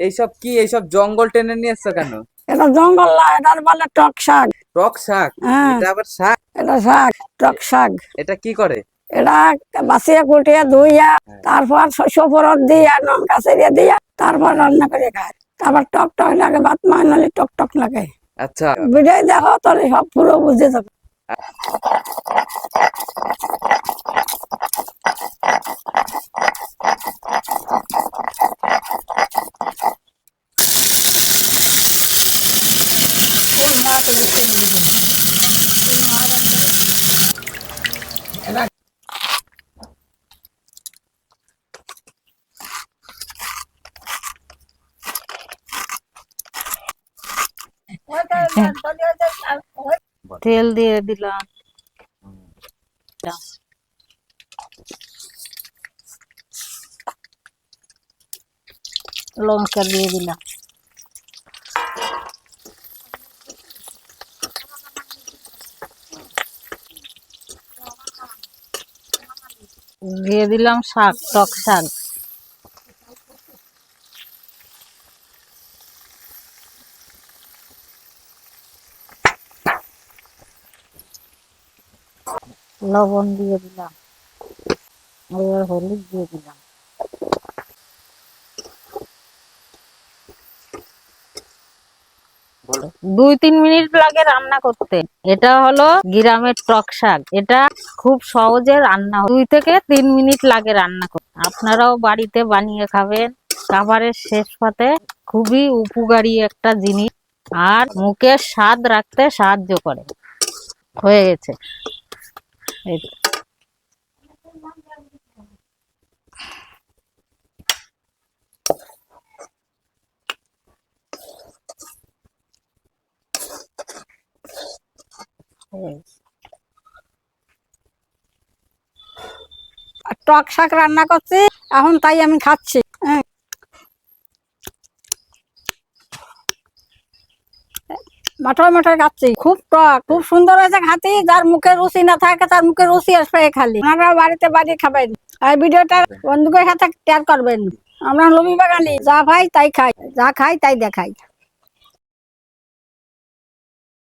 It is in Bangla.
এইসব কি, এইসব জঙ্গল টেনে নিয়ে এসছো কেন? এটা জঙ্গল না, এটার বলে টক শাক। টক শাক? হ্যাঁ, এটা আবার শাক? এটা শাক, টক শাক। এটা কি করে? এটা বাছিয়ে কুটিয়ে ধুইয়া তারপর শস্য ফরত দিয়া লঙ্কা ছেড়ে দিয়া তারপর রান্না করে খায়। তারপর টক টক লাগে, ভাত মানালে টক টক লাগে। আচ্ছা, ভিডিও দেখো তাহলে সব পুরো বুঝে যাবে। তেল দিয়ে দিলাম, লঙ্কা দিয়ে দিলাম, দিয়ে দিলাম শাক, টক শাক। লবণ দিয়ে দিলাম, এবার হলুদ দিয়ে দিলাম। 2-3 মিনিট লাগে রান্না করতে। এটা হলো গ্রামের টক শাক। এটা খুব সহজে রান্না হয়, 2 থেকে 3 মিনিট লাগে রান্না করতে। আপনারাও বাড়িতে বানিয়ে খাবেন। খাবারের শেষ পাতে খুবই উপকারী একটা জিনিস, আর মুখের স্বাদ রাখতে সাহায্য করে। হয়ে গেছে। এই তো। টক শাক রান্না করছি এখন, তাই আমি খাচ্ছি। মাঠয় মাঠয় খাচ্ছি, খুব টক, খুব সুন্দর হয়েছে খাচ্ছি। যার মুখে রুচি না থাকে তার মুখে রুচি আসবে খালি। আপনারা বাড়িতে বাড়ি খাবেন, এই ভিডিওটা বন্ধুদের সাথে শেয়ার করবেন। আমরা লোভী বাঙালি, যা খাই তাই খাই, যা খাই তাই দেখাই।